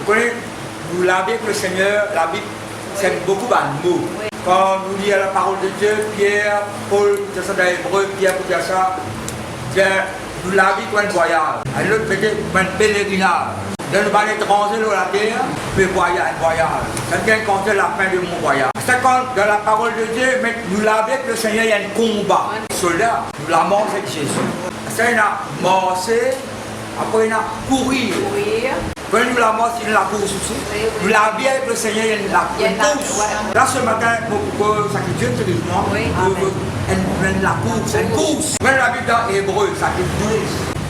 connaissez, nous l'avons avec le Seigneur, la Bible, c'est beaucoup de mots. Oui. Quand nous lisons la parole de Dieu, Pierre, Paul, tout ça dans l'hébreu, Pierre, tout ça, nous l'avons comme un voyage. Alors, peut-être un pèlerinage. Dans le bal étranger de la terre, je peux voyager, un voyage. Ça vient compter la fin de mon voyage. C'est quand dans la parole de Dieu, mais nous l'avons avec le Seigneur, il y a un combat. Soldat, nous l'avons mort avec Jésus. Ça, il a marché, après il a couru. Quand nous l'avons mort, il y a la course aussi. Nous l'avons avec le Seigneur, il y a une course. Là, ce matin, pour ça que Dieu te dit, non? La course, une course. Quand la Bible dans Hébreu, ça fait 12.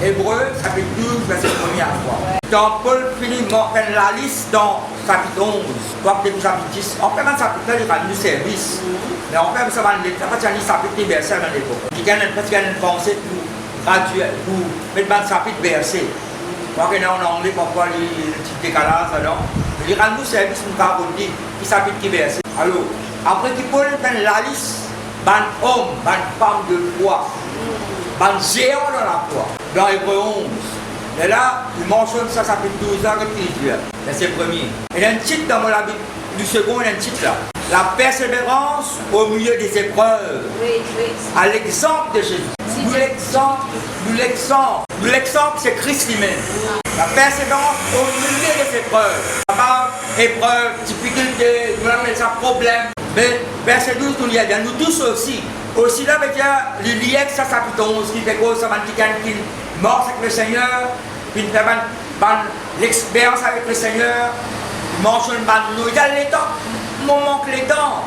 Hébreu, chapitre 12, verset 1er à 3. Dans Paul finit la liste dans chapitre 11, chapitre 10. On peut même chapitre il y a du service. Mais on peut même savoir le chapitre verset dans l'époque. Il y a une pensée pour graduer, pour mettre dans le chapitre verset. Moi, que en anglais, pourquoi le petit décalage alors. Il y a un service pour nous dire qui chapitre qui verset. Alors, après qu'il Paul fait la liste, ban homme, ban femme de foi. Un géant dans la foi, dans Hébreu 11. Et là, il mentionne ça, ça fait 12 ans que verset premier. Il y a un titre dans la Bible, du second, il y a un titre là. La persévérance au milieu des épreuves. Oui. À l'exemple de Jésus. Nous l'exemple, c'est Christ lui-même. La persévérance au milieu des épreuves. Pas épreuve, difficulté, nous appelons ça problème. Mais verset 12, nous y a nous tous aussi. Aussi là, avec le lien que ça chapitre 11, qui fait quoi, ça va dire qu'il mort avec le Seigneur, puis il fait l'expérience avec le Seigneur, il mentionne nous, il y a les temps, il manque les temps.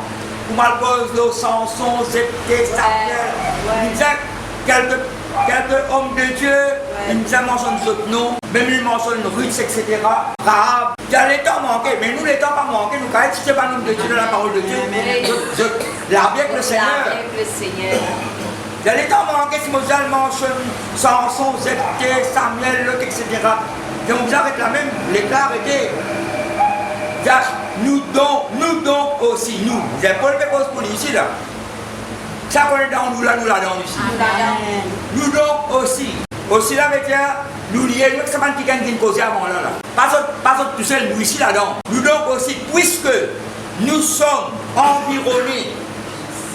Pour Malcose, Samson, Zépté, Samuel, il disait quelques hommes de Dieu, il mentionne d'autres noms, même il mentionne Ruth, etc. Rahab. Il y a les temps manqués, mais nous les temps pas manqués, nous quand même si ce n'est pas nous de Dieu dans la parole de Dieu, l'arbre avec le Seigneur. Il y a les temps manqués, si Moïse mentionne Samson, Zépté, Samuel, etc. Donc vous avec la même, l'éclat arrêté. Nous donc aussi, nous. Vous n'avez pas le même pour ici là. Ça qu'on est dans nous là dans ici. Nous donc aussi. Aussi là, avec nous lions, nous sommes qui gagnent cause avant là. Pas tout seul, nous ici là-dedans. Nous donc aussi, puisque nous sommes environnés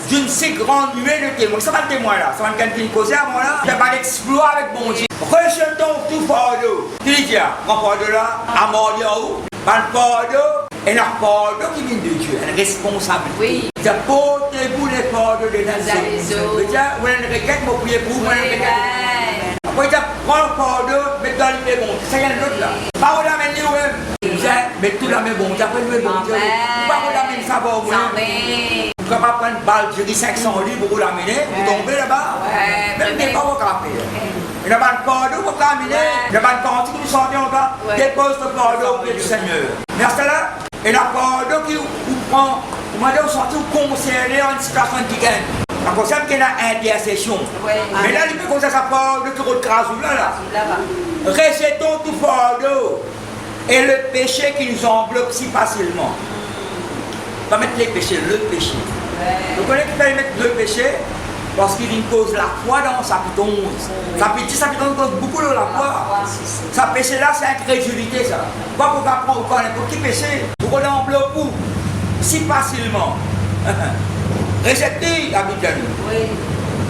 d'une si grande nuée de témoins. Ça va le témoin là, ça va le cause avant là. Il n'y a pas d'exploit avec mon Dieu. Rejetons tout fardeau. Qui dit un fardeau là, à mort de où? Un fardeau, et un fardeau qui vient de Dieu, un responsable. Oui. Il dit, portez-vous les fardeaux des nations. Il dit, vous avez une requête, vous priez pour vous, après, il dit, prends le fardeau, mettez dans le bon Dieu. Ça y est, l'autre là. Pas vous l'amener vous-même. Il dit, mettez tout dans le bon Dieu. Après, le bon Dieu. Pas vous l'amener ça pour vous-même. Vous ne pouvez pas prendre une balle, je dis 500 livres pour vous l'amener, vous tombez là-bas. Même des pas vous craper. Il y a un fardeau pour l'amener. Il y a un cantique que vous sentez encore. Dépose le fardeau au pied du Seigneur. Mais à ce là, il y a un fardeau qui vous prend, vous m'avez senti vous concerner en une situation qui gagne. Ça concerne qu'il y a une intercession. Mais là, il peut commencer à parler de tout le crasou là. Rejetons tout fardeau et le péché qui nous enveloppe si facilement. Pas mettre les péchés, le péché. Vous connaissez qu'il fallait mettre le péché parce qu'il cause la foi dans chapitre 11. Chapitre 11 cause beaucoup de la foi. Ce péché-là, c'est incrédulité, ça. Pourquoi vous apprendre ou n'importe qui péché? Vous l'enveloppe où? Si facilement. Rejetez la Bible. Oui.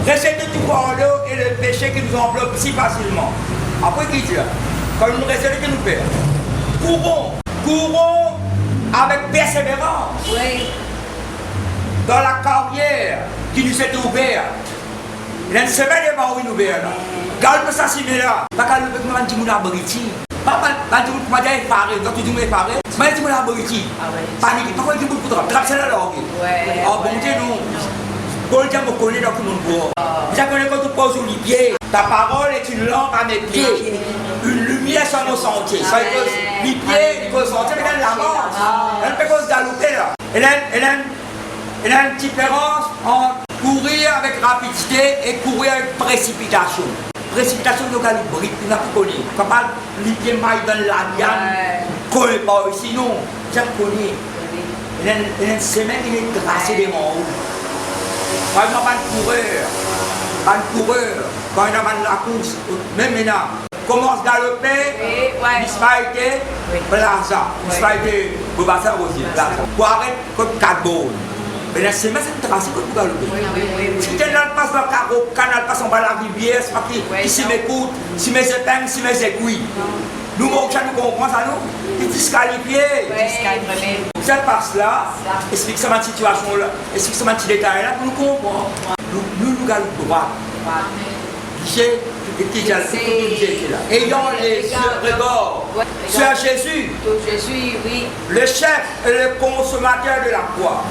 Rejetez tout fardeau et le péché qui nous enveloppe si facilement. Après, qui dit? Quand nous rejetons, que nous faisons? Courons avec persévérance. Oui. Dans la carrière qui nous est ouverte. Il y a une semaine de mort nous ouverte là. Calme ça si là. Pas calme avec moi, je m'en abriti. Pas je m'en effaré. Quand tu dis effaré, je m'en abriti. Panique. Pourquoi tu me poudres? Trappe ça là. Oh bon Dieu, non. Paul dit, me connaît dans tout le monde. Je connais quand tu poses sur les pieds. Ta parole est une lampe à mes pieds. Une lumière sur nos sentiers. Ça veut dire les pieds, il faut sentir, mais elle l'avance. Elle peut cause galoper là. Elle a une différence entre courir avec rapidité et courir avec précipitation. Précipitation de calibre, on n'a pas connu. Quand on parle les pieds mailles dans la viande, on ne connaît pas ici, non. Je connais. Elle a une semaine qui est tracée des monts. Par exemple, un coureur, quand il a la course, même maintenant, commence à galoper, il se pas été plaza, il se pas été Bobassa aussi, plaza. Pour arrêter comme 4 bonnes. Mais c'est même cette trace que vous galopez. Si quelqu'un passe dans le carreau, canal passe en bas de la rivière, c'est pas qui s'y m'écoute, si mes épingles, si mes aiguilles. Nous, nous comprenons ça, nous, ils disqualifiés. Cette passe-là, explique ça ma situation là, explique ça ma petit détail là, pour nous comprendre. Nous galopons droit. Ayant les yeux regards sur Jésus, le chef et le consommateur de la foi.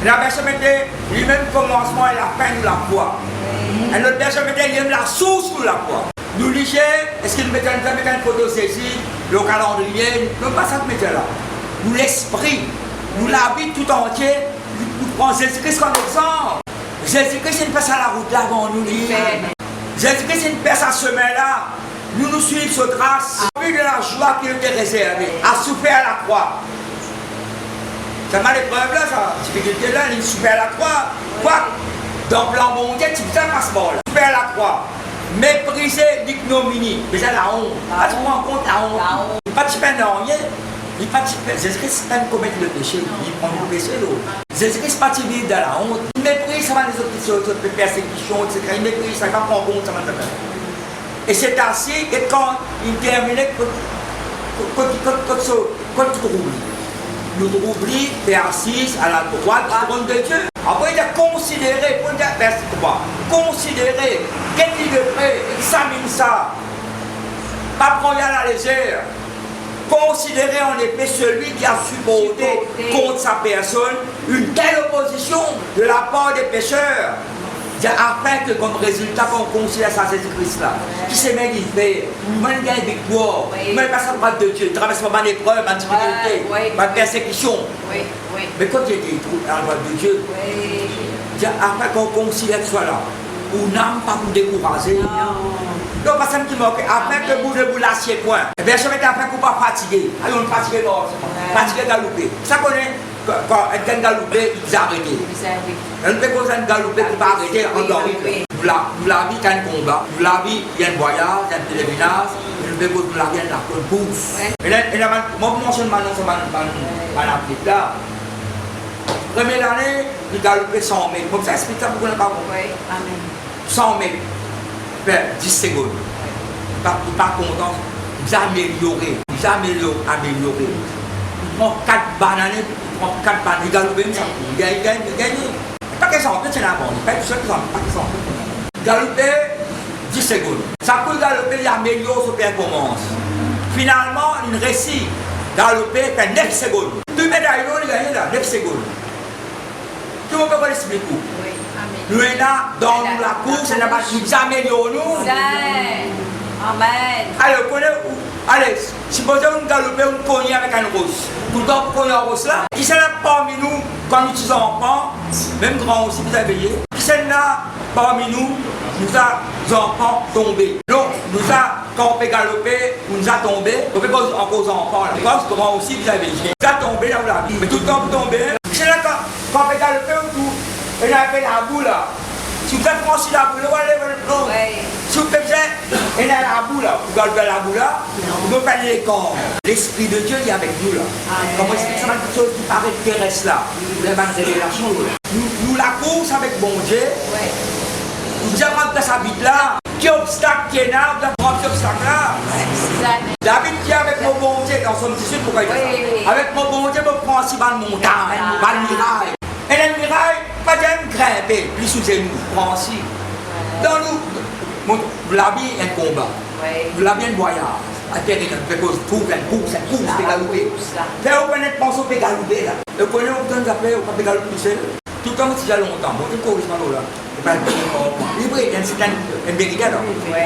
La personne mettait lui-même commencement et la fin de la foi. Et notre personne mettait lui-même la source de la foi. Nous lisons, est-ce qu'il nous mettait une photo saisie, le calendrier, nous pas ça que mettait là. Nous l'esprit, nous la vie tout entier, nous prenons Jésus-Christ comme exemple. Jésus-Christ c'est une personne à la route là avant nous lire. Jésus-Christ c'est une personne à ce chemin-là. Nous suivons sa grâce. Vu de la joie qui nous était réservée, à souffrir à la croix. C'est mal l'épreuve là, ça. Difficulté là, il souffre à la croix. Quoi? Dans le plan bon Dieu, tu fais un passeport là. Souffre à la croix. Mépriser l'ignominie. Mais c'est la honte. Tu te rends compte la honte. Il n'est pas de peine dans rien. Il n'est pas de Jésus-Christ n'est pas de commettre le péché. Il prend le péché l'autre. Jésus-Christ n'est pas de vivre dans la honte. Il méprise, ça va les autres persécutions, etc. Il méprise, ça va prendre compte, ça va te faire. Et c'est ainsi que quand il termine, quand tu oublies. Nous oublions vers 6 à la droite du trône de Dieu. Après, il a considéré, pour dire verset 3, considérer, qu'est-ce qu'il fait, examine ça. Pas prendre à la légère. Considérer en effet celui qui a supporté contre sa personne une telle opposition de la part des pécheurs. Afin que comme résultat, qu'on considère ça Jésus-Christ là, qui s'est mis à faire, moi il y a une victoire, moi il passe à droite de Dieu, il traverse ma épreuve, ma difficulté, ma persécution. Mais quand il était à la droite de Dieu, afin qu'on considère que soit là, ou n'âme pas vous décourager. Donc, parce que afin que vous ne vous lassiez point. Et bien, je vais afin que vous ne pas fatiguer. Alors, on fatigué mort, fatigué galopé. Ça connaît. Quand quelqu'un galopé, il s'est arrêté. On ne peut pas galoper pour ne pas arrêter endormi. Nous la vie, il y a un combat. Nous la vie, il y a un voyage, il y a un pèlerinage. Nous ne pouvons pas la course. Et là, moi, je mentionne maintenant sur ma applique là. Première année, il galopait 100 mètres. Comme ça, explique ça pour qu'on ne pas compris. 100 mètres. 10 secondes. Il n'est pas content. Il a amélioré. Il prend 4 bananes. Il galope même ça. Il gagne. Pas qu'elle s'en fait, c'est la bonne. Pas tout seul qui s'en fait, pas qu'il s'en fait. Galoper 10 secondes. Ça peut galoper, il améliore sa performance. Finalement, il réussit. Galoper fait 9 secondes. 2 médailles, il gagne là, 9 secondes. Tout le monde peut l'expliquer. Nous sommes là dans la course, nous améliorons. Amen. Allez, supposons que nous galopons, nous cognons avec un rose. Tout le temps, pour cogner un rose là. Qui sont là parmi nous, quand nous sommes enfants, même grands aussi, vous avez veillé. Qui sont là parmi nous, nous avons enfants tombés. Donc, quand on peut galoper, nous a tombé. On peut pas encore aux enfants là. Parce que grands aussi, vous avez veillé. Nous avons tombé là où la vie. Mais tout le temps, vous tombez. Qui sont là quand on peut galoper, on a fait la boule là. Si vous faites franchir la boule, vous allez voir le plan. Si vous faites ça, et là la boule là, vous galopez la boule là, vous faites les corps. L'Esprit de Dieu est avec nous là. Comment expliquer ça, quelque chose qui paraît terrestre là. Vous avez une révélation là. Nous la course avec bon Dieu. Nous avons dans sa vie là. Quel obstacle qui est là, vous avez prendre cet obstacle là. David qui est avec mon bon Dieu, dans son 18, pourquoi il dit ça? Avec mon bon Dieu, je prends aussi une montagne, une muraille. Et la muraille, pas de grimper, plus sous nous, prends aussi. Dans nous, la vie est un combat. La vie est un voyage. À terre, il y a une course, c'est galopé. Faire au connaître, pense au peut galoper là. Au connaître, on peut galoper, on peut galoper tout seul. Tout le temps, c'est déjà longtemps. Bon, tu cours, là. Il faut être un vérité là.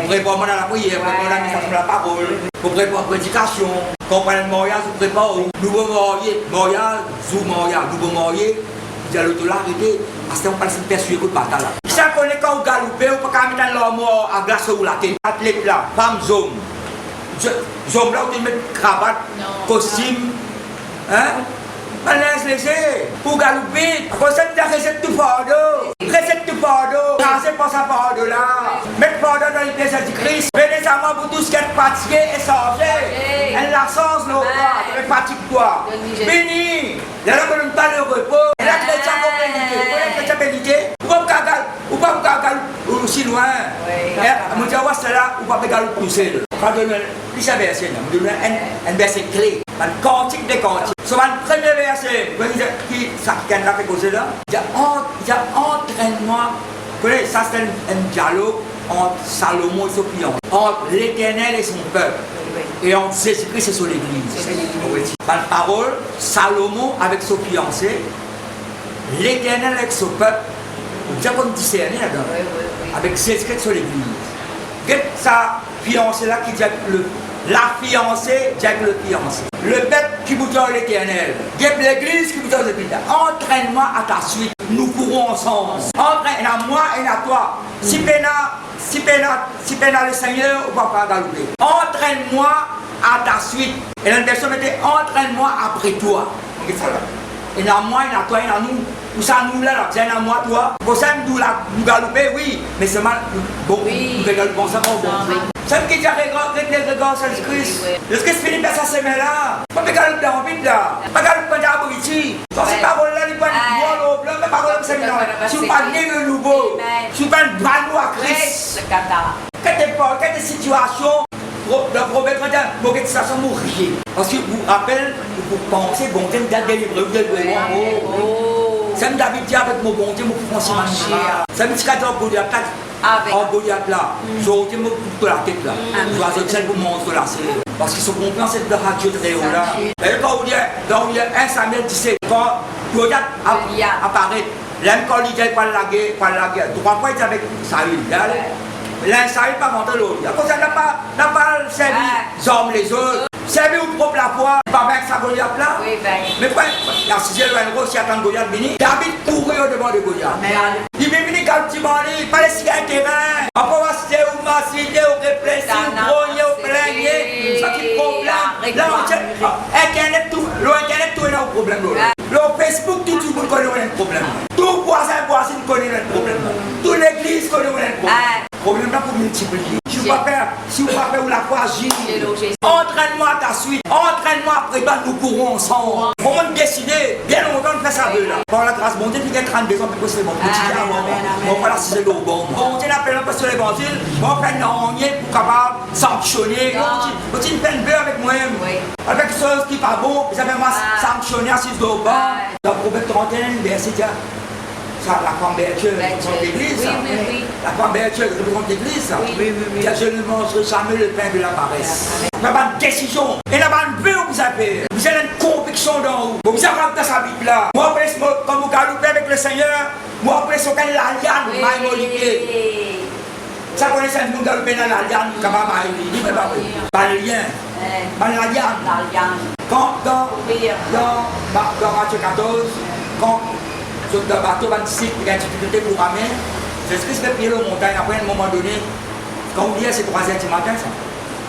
Pour répondre à la prière, pour répondre à la mission de la parole, pour répondre à la prédication, comprendre le mariage, pour préparer nouveau mariage, nouveau marié. Il y a l'autorité, parce qu'on parle de persuader de bataille là. Si on connaît quand on galope, on ne peut pas mettre l'homme à glace ou la tête. Athlète là, femme zoom. Zoom là, on met cravate, costume. Hein? laisse laisser. Pour galoper. Pour ça, tu as recette tout fardeau. Recette tout fardeau. Raser pour sa fardeau là. Mettre fardeau dans les pièces du Christ. Venez ça moi pour tout ce qui est fatigué et chargé. Elle la sens, non pas. Fatigue-toi. Béni. Là, on ne parle de repos. Et là, chrétien pour péniter. Vous chrétien péniter. Ou pas vous aussi loin. Je dis, c'est là, ou pas vous pousser. Je vais donner un verset. Je vais donner un verset clé. Un cantique des cantiques. Sur un premier verset, qui a fait causer là, il y a entraînement. Vous connaissez, ça c'est un dialogue entre Salomon et son client, entre l'Éternel et son peuple. Et entre Jésus-Christ et son Église. Par parole, Salomon avec son fiancé, l'Éternel avec son peuple, vous avez discerné là-dedans, avec Jésus-Christ et son Église. Sa fiancée là qui dit la fiancée dit avec le fiancé. Le peuple qui vous donne l'Éternel. L'église qui vous donne l'Éternel. Entraîne-moi à ta suite. Nous courons ensemble. Entraîne à moi et à toi. Si pénal le Seigneur, on ne va pas galoper. Entraîne-moi à ta suite. Et la version mettait entraîne-moi après toi. Et dans moi, et dans toi, et dans nous. Pour ça, nous là, c'est dans moi, toi. Pour ça, nous galoper, oui. Mais c'est mal. Bon, nous galoper, ça va bon. C'est qui dit regarde Jésus-Christ. Jésus-Christ finit par sa semaine là. Pas de galoper dans le vide là. Pas de galoper dans le vide. Dans ces paroles-là, il n'y a pas de bois au blanc, mais paroles comme ça. Si vous pas né de nouveau, si vous pas de ballon à Christ. Quelle situation, le prophète va dire, mauvaise situation, mourir. Parce que vous rappelez, vous pensez, bon Dieu, vous avez délivré, vous avez délivré. Ça me David dit avec mon bon Dieu, mon français marche. Ça me dit qu'à Goliath là, en Goliath là, je vais me couper la tête là. Je vais essayer de vous montrer là. Parce qu'ils sont confiants, c'est de la radio très haut là. Et quand il y a 1 Samuel 17, quand Goliath apparaît, l'homme quand il dit pas la guerre, 3 fois il est avec Saül. L'un Saül pas monter l'autre. À cause ça n'a pas servi les hommes les autres. Servi ou propre la foi, pas avec sa Goliath là. Mais quoi, la sixième loi, si attend Goliath venu, David courait au devant de Goliath. Il vient venir quand tu m'en dis, pas les cigarettes terrain. Après, on va se dire, ou m'assister, ou réfléchir, ou grogner, ou plaigner, ça qui problème. Là, on tient, Internet, tout est là au problème. Le Facebook, tout le monde connaît un problème. Tout voisin connaît un problème. Toute l'église connaît un problème. Problème là pour multiplier. Si vous ne pas faire la foi agir, entraîne-moi à ta suite, entraîne-moi après, nous courons ensemble. Comment décider, bien longtemps de faire ça là. Par la grâce, bon Dieu, il y a 32 ans, parce que c'est mon petit avant. On va la ciser le bon. Bon Dieu, l'appelle un peu sur l'évangile, on va faire une pour capable sanctionner. On dit, une peine beurre avec moi-même. Avec quelque chose qui n'est pas bon, vous avez moi sanctionner à 6 de au banc. Dans le prophète 31, verset 10. La femme vertueuse représente l'église. La femme vertueuse représente l'église. Je ne mangerai jamais le pain de la paresse. Vous avez une décision. Et là, vous avez une conviction dans vous. Vous avez dans sa Bible là. Moi, quand vous galopez avec le Seigneur, moi, après, c'est l'alliance maïmolique. Ça connaît ça, nous galopez dans l'alliance, comme maïmolique. Pas le lien. Pas l'alliance. Quand dans Matthieu 14, quand sur le bateau, il y a une difficulté pour ramer. Jésus-Christ fait prier aux montagnes. Après, à un moment donné, quand on dit c'est 3h du matin, ça.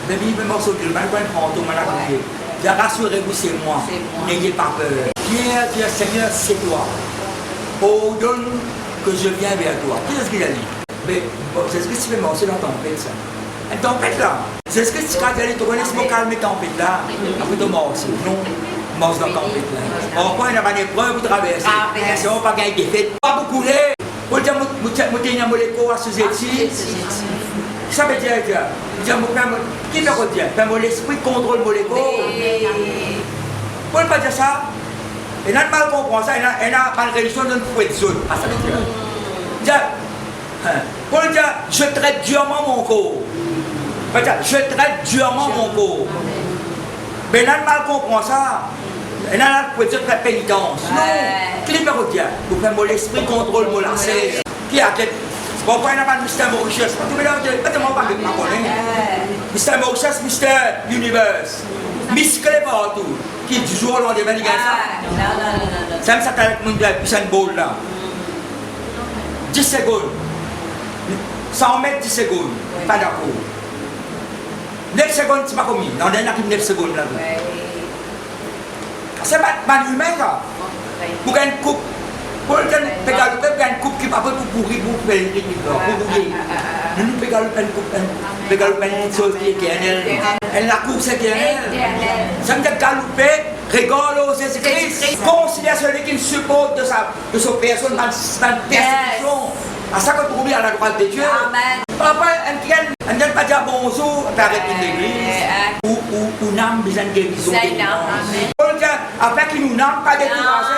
Mais il me morceau de l'humain, il prend un fantôme à la prière. Il dit rassurez-vous, c'est moi. N'ayez pas peur. Pierre dit Seigneur, c'est toi. Ordonne que je viens vers toi. Qu'est-ce qu'il a dit? Mais Jésus-Christ fait morceau dans la tempête, ça. Une tempête là. Jésus-Christ, quand il a dit, tu connais ce mot calme et tempête là. Après, tu morceau. Non. Mors dans le tempête là. Encore une bonne épreuve pour traverser. Si on ne va pas gagner des fêtes, pas beaucoup de pour dire que je molécule à ce zéti. Ça veut dire que qui me retient? Mon esprit contrôle molécule. Pour ne pas dire ça, et n'a mal comprendre ça, et n'a pas de religion d'une fouette zone. Ça veut dire. Pour dire, je traite durement mon corps. Je traite durement mon corps. Mais n'a mal comprendre ça. Et là, vous pouvez dire faire pénitence. Non, qui est dire? Vous faites mon esprit contrôle mon lacet. Qui a tête? Pourquoi il n'y a pas de Mr. Mauritius? Vous ne pas de ma collègue. Mr. Mauritius, Mr. Universe. Musclé partout. Qui du jour au lendemain, il gagne ça. Ça me s'appelle avec mon Usain Bolt là. 10 secondes. 100 mètres, 10 secondes. Pas d'accord. 9 secondes, c'est pas commis. Non, il y en a qui 9 secondes là. c'est pas humain ça. Pour gagner une coupe. Pour gagner une coupe qui va pour pourrir, pour faire une rythme, pour rouiller. Nous nous payons une chose qui est éternelle. Elle la coupe c'est éternelle. Ça me dit galoper, rigole au Jésus-Christ. Considère celui qui suppose de sa personne dans persécution. À ça que trouver à la droite de Dieu. Papa, on ne pas dire bonjour avec l'église. Ou n'âme besoin de guérison. Après qu'il nous n'âme pas découragé.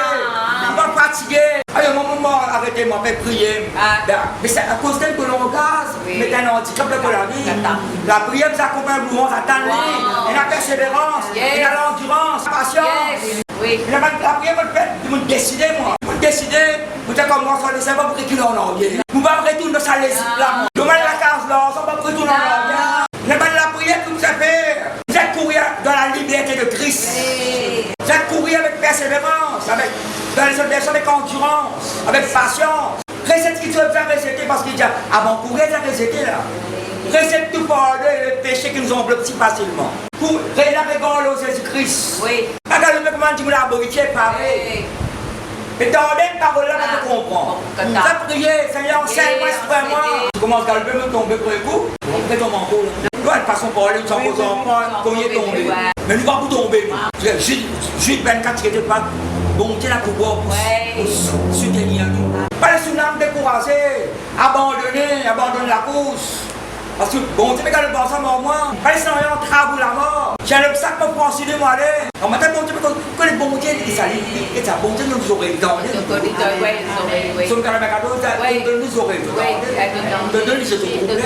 On va fatiguer. Alors, moment, arrêtez-moi, faites prier. Mais c'est à cause d'elle que l'on regarde. Mais un handicap de la vie. La prière nous accompagne, nous attendons. Et la persévérance, et l'endurance, la patience. Oui. La prière me fait, vous me décidez, moi. Vous me décidez, vous êtes comme moi, ça ne pas pour qu'il en a bien. Vous ne pouvez pas retourner dans sa laisse là. Vous mettez la case là, ça ne va pas retourner en bien. La prière que vous avez, vous êtes courir dans la liberté de Christ. Vous êtes courir avec persévérance, dans les obéissances, avec endurance, avec patience. Recette ce qui vous a récité parce qu'il dit avant courir, vous avez récité là. Recette tout par le péché qui nous enveloppe si facilement. Pour la régale au Jésus-Christ. Oui. Regardez comment tu me l'as aboriché, pareil. Et dans les paroles là, tu comprends. Vous avez prié, Seigneur, enseigne-moi, exprime-moi. Tu commences à me tomber pour le coup. On fait ton manteau là. Nous, elle passe par là, nous sommes aux enfants, qu'on y est tombé. Mais nous ne pouvons pas tomber. Jude 24, qui n'était pas bon, tu es là pour soutenir nous. Pas les tsunamis découragés, abandonner la course. Parce que bon, tu peux garder le bon sang en moi. Pas les Seigneurs travaux la mort. J'ai le sac pour prendre sur moi aller. On m'a dit bon Dieu, que les bons dieux qui s'allient, et ça bon Dieu nous aurait donné. Nous sommes quand même à nous aurait donné ce problème.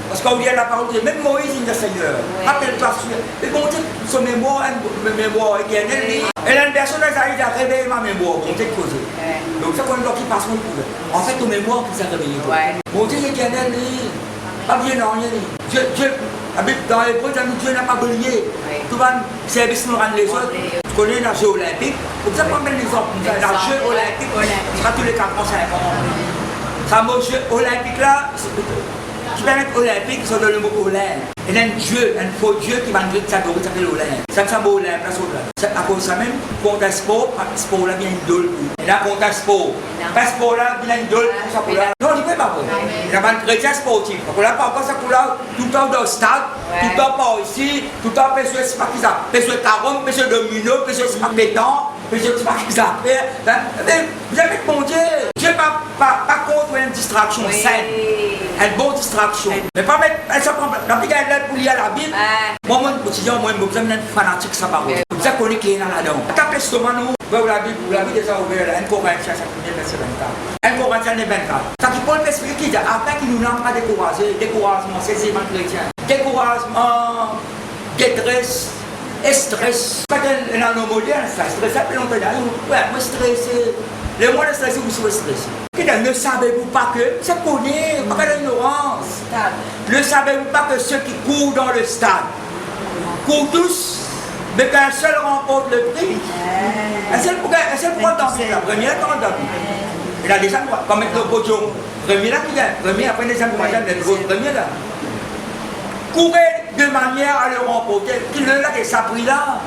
Parce qu'on vient la parole de même Moïse, il dit Seigneur, rappelle-toi, mais bon Dieu, son mémoire éternelle. Et la personne a réveillé ma mémoire, bon Dieu causé. Donc ça qu'on doit qu'il passe mon problème. En fait, ton mémoire qui s'est réveillé. Bon Dieu éternel, pas bien rien. Dieu, dans les points, Dieu n'a pas oublié. Tout le service nous rend les autres. Tu connais la jeu olympique. Comme ça, prends l'exemple. La jeu olympique, ce sera tous les 4 ans, 5 ans. Ça, mon jeu olympique là, qui va être olympique, ça donne le mot olympe. Et là, un faux Dieu qui va nous dire que ça s'appelle olympe. Ça s'appelle olympe, place olympe. C'est à cause de ça même, contre un sport là vient une dole. Et là, contre un sport. Pas sport là, vient une dole pour ça pour là. Non, il ne peut pas. Il y a un chrétien sportif. Pour là, par rapport à ça pour là, tout le temps dans le stade, tout le temps par ici, tout le temps, personne ne sait pas qui ça. Personne carom, personne domino, personne ne sait pas pétant. Mais je ne sais pas ce qu'ils appellent. Vous avez mon Dieu. Dieu n'est pas contre une distraction saine. Une bonne distraction. Mais pas mettre. Elle se prend. La petite elle pour lire la Bible. Moi, mon quotidien, moi, je suis un fanatique, ça parole. Vous savez qu'on est qui est là-dedans. Tapez justement, nous. La Bible déjà ouverte. 1 Corinthiens, chapitre verset 24. 1 Corinthiens 24. Ça qui Paul explique qu'il dit après qu'il nous n'a pas découragé. Découragement, c'est élément chrétien. Découragement, détresse. Et stress. Quand on est dans nos modèles, ça stresse. Ça fait longtemps. Ouais, moi stressé. Les mois de stress, vous serez stressé. Ne savez-vous pas que, c'est connu, pas l'ignorance. Ne savez-vous pas que ceux qui courent dans le stade courent tous, mais qu'un seul remporte le prix. Un seul pour dans la première grande dame. Il a déjà, comme mettre le podium. Premier là qui vient. Premier après les amis, premier là. Courez de manière à le remporter. Qui le là, ça pris là.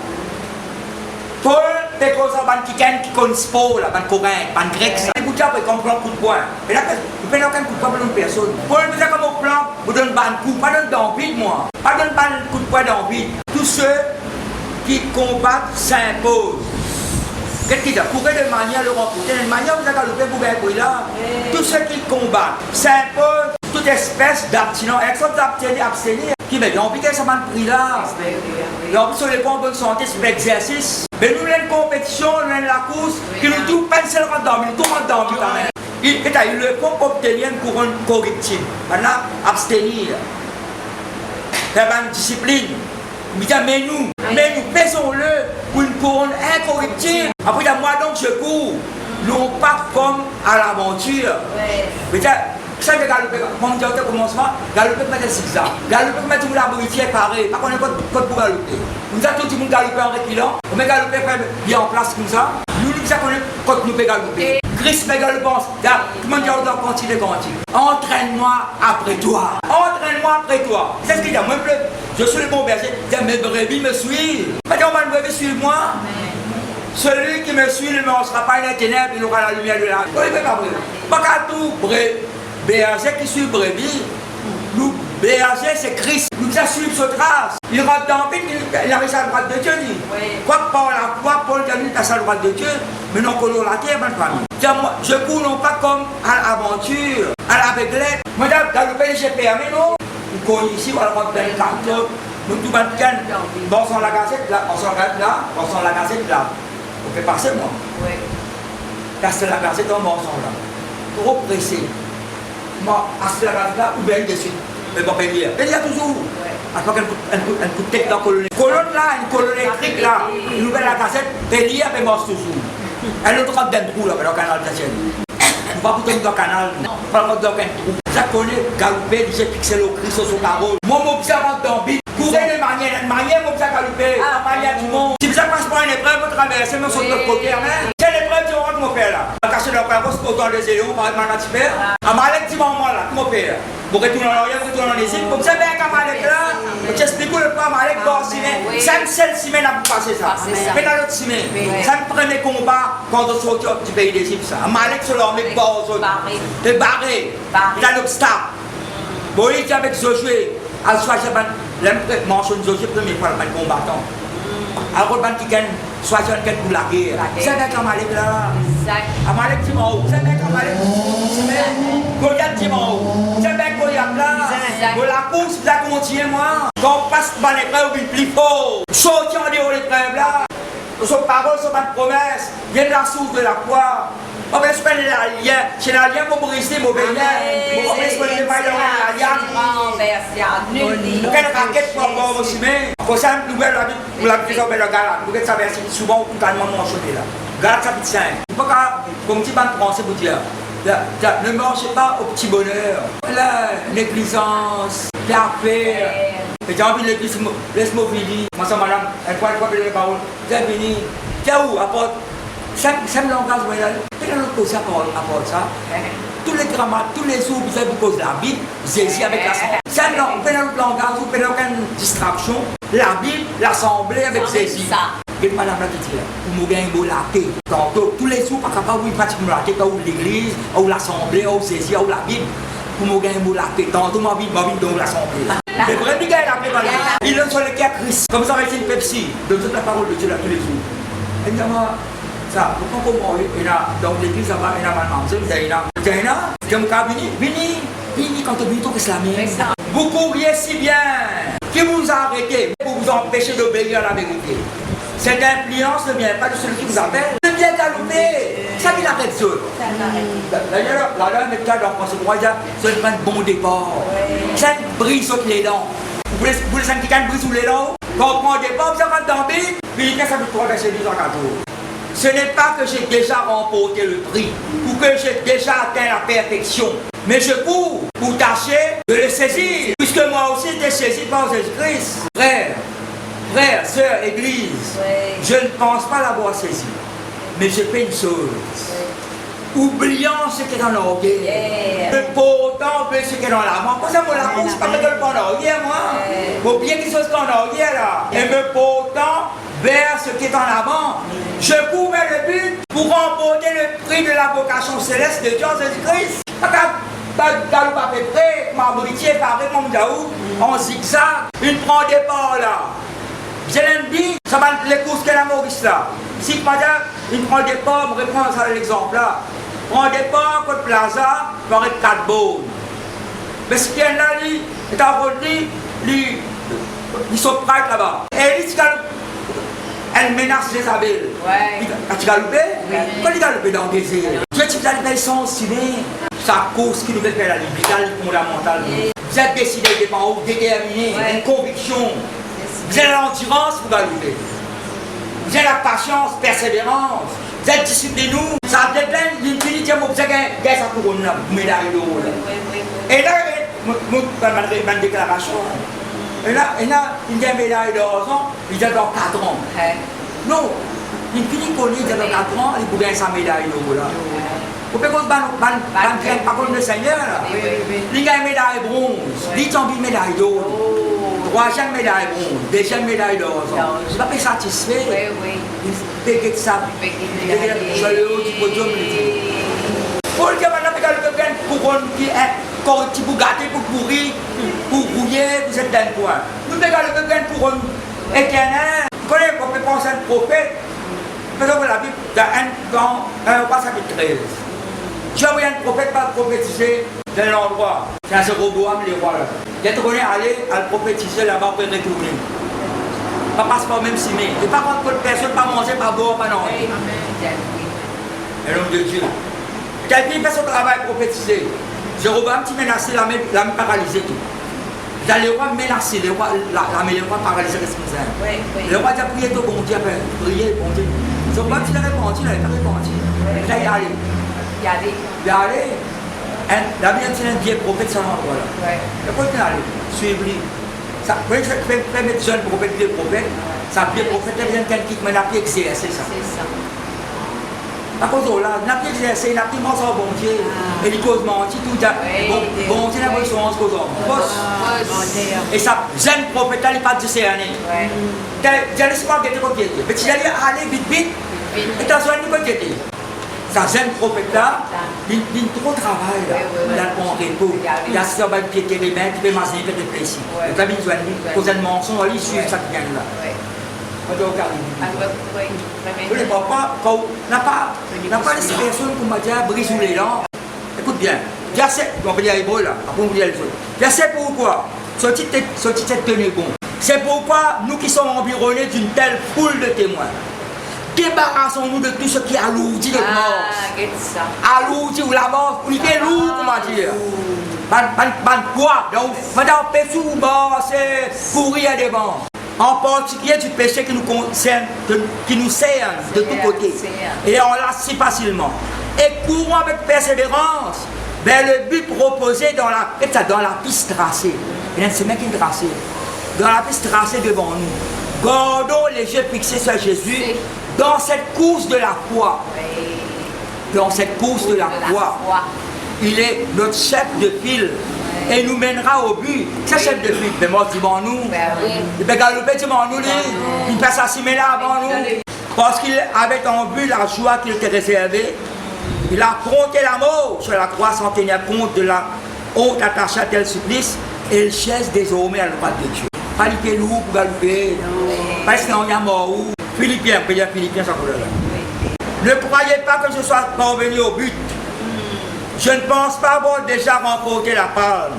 Paul, c'est comme ça, qui connaît sport, là, ban coréen, ban grec, ça. Et vous dites après qu'on prend un coup de poing. Et là, vous prenez aucun coup de poing pour une personne. Paul, vous dites comme au plan, vous donnez un coup, pas d'envie, moi. Pas donne pas un coup de poing d'envie. Tous ceux qui combattent s'imposent. Qu'est-ce qu'il dit? Courez de manière à le remporter. De manière, vous avez le pour là. Tous ceux qui combattent s'imposent toute espèce d'abstinence. Exemple d'abstenir. Qui met envie qu'elle s'en pris là. Et en plus, on n'est pas en bonne santé, c'est l'exercice. Mais nous, avons une compétition, nous avons la course, qui nous tout pas seul rentre dans nous, tout rentre dans nous quand même. Il le faut obtenir une couronne corrective. Maintenant, abstenir. C'est une discipline. Mais nous, faisons-le pour une couronne incorruptible. Après, moi donc, je cours. Non pas comme à l'aventure. Mais ça veut galoper, comme dit au commencement, galoper mettre des zigzags. Galoper mettre tout la bourrifière pareil, pas qu'on ait code pour galoper. Nous avons tout le monde galoper en reculant, on met galoper bien en place comme ça. Nous, nous avons code nous peut galoper. Christ me le pense. Comment dire dans Cantique Cantique? Entraîne-moi après toi. Entraîne-moi après toi. C'est ce qu'il dit. Moi, je suis le bon berger. Mes brebis me suivent. Maintenant, ma brebis suivent moi. Celui qui me suit ne sera pas dans les ténèbres, il aura la lumière de la vie. Oui, mais pas vrai. Pas qu'à tout berger qui suit brebis. Nous, berger, c'est Christ. Nous devons suivre sa trace. Il rentre dans le vide, il avait sa droite de Dieu. Quoi que par la foi, Paul dit à sa droite de Dieu, mais non qu'on la terre, ma famille. Je cours non pas comme à l'aventure, à l'aveuglette. Moi, dans le pays, j'ai permis, non? Nous connaissons ici, on va dans le carton. Nous, tout le monde, bon, sans la gazette là, on s'en regarde là, on s'en la gazette là. On fait passer, moi. Oui. Là, c'est la gazette, on m'en s'en là. Trop pressé. Moi, à la gazette là, ou bien dessus. Mais bon, il y a toujours. À part un coup de tête dans la colonne. Colonne là, une colonne électrique là, une nouvelle la cassette, il y a, mais mort toujours. Elle est dans le trou là, dans le canal de la chaîne. On va pas dans le canal, on va pas dans un trou. Ça connaît, galopé, j'ai pixel au Christ sur son parole. Moi, m'observe dans le bit. Courez de manière, m'observe galopé, la manière du monde. Si ça passe par une épreuve, vous traversez, même sur notre côté, quelle épreuve tu rentres, mon père là? Cacher leur père, c'est autant des éléments, par exemple, mon père. À Malek, dis-moi, moi là, mon père. Vous retournez en arrière, vous retournez en Égypte. Vous savez qu'à Malek là, je t'explique le plan Malek dans Simen. C'est une seule semaine à vous passer ça. Mais dans l'autre semaine, c'est le premier combat quand on sort du pays d'Égypte. À Malek, c'est l'armée de bord. De barré. Il a l'obstacle. Bon, il était avec Josué. À ce moment-là, je mentionne Josué première fois, le combattant. Alors, il y a soit pour la guerre. C'est avec Amalek là. Amalek, tu m'en haut. C'est avec Amalek. Goliath, tu m'en haut. C'est avec Goliath là. Pour la course, vous avez continué, moi. Quand on passe par l'épreuve, il plie fort. Sortir en dehors de l'épreuve là. Son parole, son pas de promesse. Viens de la source de la foi. On va se faire l'alien. C'est l'alien pour briser mon bénin. On va se faire l'alien. Quelle raquette pour avoir aussi, mais. Pour ça, nous vous l'avez fait le Galate. Vous savez, ça versé souvent totalement mentionné là. Galate chapitre 5. Il faut que, comme petit ban français pour dire, ne mangez pas au petit bonheur. La négligence, la paix. Et j'ai envie de l'église, laisse-moi finir. Moi, ça, madame, elle croit que les paroles. Vous avez fini. Tiens où, apporte. Ça me langage, vous voyez, et dans l'autre côté, apporte ça. Tous les grammaires, tous les jours, vous avez posé la Bible, Jésus avec l'assemblée. Ça, non, vous faites dans l'autre langage, vous faites aucune distraction. La Bible, l'assemblée avec Jésus. Et madame la dit, vous m'avez un mot laté. Tantôt, tous les jours, pas capable, vous pratiquez le laté, ou l'église, ou l'assemblée, ou Jésus, ou la Bible. Vous m'avez un mot laté. Tantôt, ma Bible dans l'assemblée. Les vrais bigats, il est sur le cas Christ. Comme ça, avec une Pepsi. Donc, toute la parole de Dieu là tous les jours. Et ça, pourquoi comment il y a dans l'église là-bas, il y a mal vini quand on vient c'est la même. Vous courriez si bien. Qui vous a arrêté pour vous empêcher d'obéir à la vérité? Cette influence ne vient pas de celui qui vous appelle. Ne vient galoper. Ça qui l'arrête seul. D'ailleurs, là, le cas dans ce droit, c'est un bon départ. Ça brise sur les dents. Vous voulez ça qui brise sur les dents? Quand on prend des départ, vous avez dans le puis qu'est-ce que ça vous trouve chez lui en 4 jours? Ce n'est pas que j'ai déjà remporté le prix ou que j'ai déjà atteint la perfection, mais je cours pour tâcher de le saisir, puisque moi aussi j'ai saisi par Jésus-Christ. Frère, sœur, église, je ne pense pas l'avoir saisi, mais je fais une chose. Oubliant ce qui est dans l'orgueil, ne portant que ce qui est dans la main. Pourquoi ça me la course, pas mettre le pan d'orgueil, moi? Faut bien qu'il soit dans l'orgueil là. Et me portant vers ce qui est en avant, je cours vers le but pour remporter le prix de la vocation céleste de Dieu Jésus-Christ. Dans le papier prêt, ma britier, pareil, mon daou, en zigzag, une prend des pas là. Je l'aime bien, ça va les courses qu'elle a Maurice là. Si madame, il prend des pas, on reprend ça l'exemple là. Prend des pas, Côte Plaza, par 4 bonnes. Mais ce qu'il y a là, il est en ils sont prêts là-bas. Et il elle menace les abeilles. As-tu galopé? Quand il galopé dans le désert, je dis que les sont ciblés. Sa course qui nous fait faire la liberté fondamentale. Vous êtes décidé, déterminé, une conviction. Vous avez l'endurance pour galoper. Vous avez la patience, persévérance. Vous êtes discipliné, nous. Ça a été plein d'infinité, vous avez gagné sa couronne, vous médaille d'or. Et là, ma déclaration. Et là, il y a une médaille d'or, il y a dans 4 ans. Non, il finit qu'on est dans 4 ans, il peut gagner sa médaille d'or. Vous pouvez pas comme le Seigneur. Il a une médaille bronze, il a une médaille d'or, troisième médaille bronze, deuxième médaille d'or. Je ne suis pas satisfait. Il fait ça. Je vais au podium. Pour le gars, couronne qui est pour gâter, pour pourrir, pour rouiller, vous êtes d'un point. Nous avons le couronne éternel. Vous connaissez, on peut penser à un prophète. Par exemple, la Bible, dans 1 roi chapitre 13. Dieu a envoyé un prophète pour prophétiser dans l'endroit. C'est un Jéroboam, les rois là. Il est retourné aller à le prophétiser là-bas pour retourner. Pas passeport même si mais. Et pas contre personne, pas manger, pas boire, pas non. Un homme de Dieu. Et puis il fait son travail prophétisé. Jéroboam, tu menacé, la main paralysée tout. Dans les rois menacés, les rois paralysés responsables. Le roi a prié au bon Dieu, prié bon Dieu. Jéroboam, tu l'as répondu, il n'a pas répondu. Il a allé. Il a allé. La Bible dit un vieux prophète sur l'endroit là. Le prophète est allé, suivre-lui. Quand je fais mettre jeune prophète, vieux prophète, ça vieux prophète, il vient quelqu'un qui m'a appris à exercer ça. Par contre, là, il n'a pas exercé, il n'a pas menti au bon Dieu. Et il cause menti, tout ça. Bon Dieu n'a pas eu son ans cause homme. Et ça, jeune prophète, il n'a pas discerné. J'allais se faire guetter comme il était. Mais si j'allais aller vite, et t'as soigné comme il était. Ça jeune prophète là, il trop travail là, il a le bon repos, il a ce qu'il pied les mains, il peut manger, il peut déplacer. Il a besoin de cause un mensonge, il suit ça qui vient là. On doit regarder. Le papa, n'a pas laissé personne pour me dire brise les dents. Écoute bien, verset, on peut dire hébreu là, après on peut dire les autres. Verset pourquoi? Ce petit tenue bon. C'est pourquoi nous qui sommes environnés d'une telle foule de témoins. Débarrassons-nous de tout ce qui alourdit notre mort. Alourdit ou la mort, il est lourd, comment dire. Ban quoi? Donc, madame, péché ou mort, c'est pourrir des bancs. En particulier du péché qui nous concerne, qui nous cerne de tous côtés. Et on lasse si facilement. Et courons avec persévérance vers le but proposé dans la piste tracée. Et c'est même qui tracée. Dans la piste tracée devant nous. Gardons les yeux fixés sur Jésus. Dans cette course de la foi, dans cette course de la foi, il est notre chef de file et nous mènera au but. C'est chef de file, mais moi, dis-moi-nous, il peut galoper, dis-moi-nous, il peut s'assimiler avant nous. Parce qu'il avait en vue la joie qui était réservée, il a affronté la mort sur la croix sans tenir compte de la honte attachée à tel supplice et il chaise désormais à la droite de Dieu. Pas les lourd pour galoper, parce qu'il y a mort. Philippiens, ça pour là. Ne croyez pas que je sois parvenu au but. Je ne pense pas avoir déjà remporté la palme.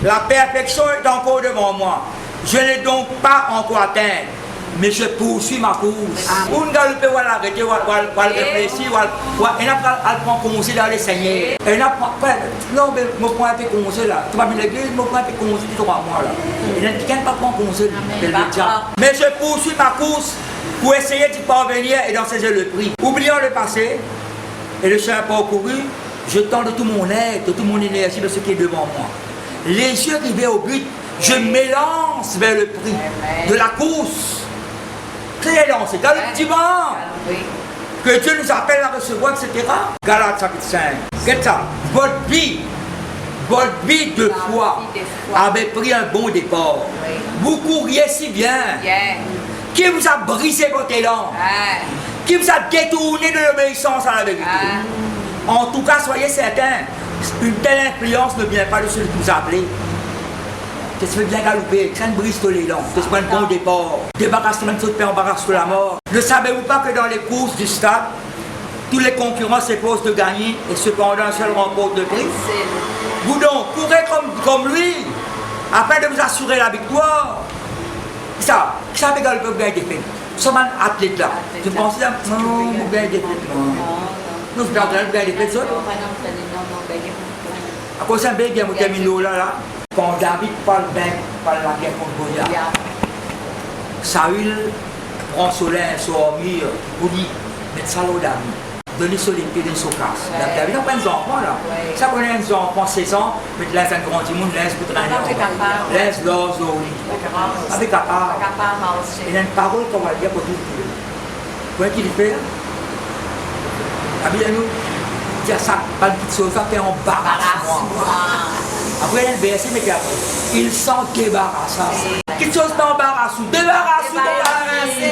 La perfection est encore devant moi. Je n'ai donc pas encore atteint, mais je poursuis ma course. Pour nous galoper, on va l'arrêter, on va réfléchir, et après, on prend congé dans les seigneurs. Et non, mais je prends un peu congé là. Tu vas venir à l'église, je prends un peu congé, tu vas moi là. Et quelqu'un ne va pas prendre congé. Mais je poursuis ma course. Pour essayer d'y parvenir et d'en saisir le prix. Oublions le passé et le chemin parcouru, je tends de tout mon aide, de toute mon énergie de ce qui est devant moi. Les yeux rivés au but, je m'élance vers le prix de la course. Très lancé, dans le petit banc que Dieu nous appelle à recevoir, etc. Galates chapitre 5. Qu'est-ce ça? Votre vie de foi avait pris un bon départ. Vous courriez si bien. Qui vous a brisé votre élan? Qui vous a détourné de l'obéissance à la vérité? En tout cas, soyez certains, une telle influence ne vient pas de celui qui vous a appelé. Que ça fait bien galoper, que ça ne brise tout l'élan, que ce soit un bon départ. Débarrassement de toute paix, embarrasse de la mort. Ne savez-vous pas que dans les courses du stade, tous les concurrents s'efforcent de gagner et cependant un seul remporte le prix? Vous donc, courez comme lui, afin de vous assurer la victoire. Ça fait que le peuple a été fait. Nous sommes un athlète là. Je pense que non, vous avez été fait. Nous sommes en train de faire ça. À cause d'un bien, vous terminez là. Quand David parle la guerre contre Goliath, Saül prend soleil, sormi, pour dire, mettre ça au David. Donner sur les pieds de son casse. David n'a pas des enfants là. Ça connaît un enfant 16 ans, mais là c'est un grand monde, laisse pour traîner. Laisse l'os au lit. Avec capable. Il y a une parole qu'on va dire pour tout le monde. Vous voyez qu'il fait? Habillez-nous. dire ça, pas de petite chose, ça fait embarrassement. Après, le verset, mais il s'en débarrassa. Quelque chose t'embarrasse, débarrasse, débarrasse.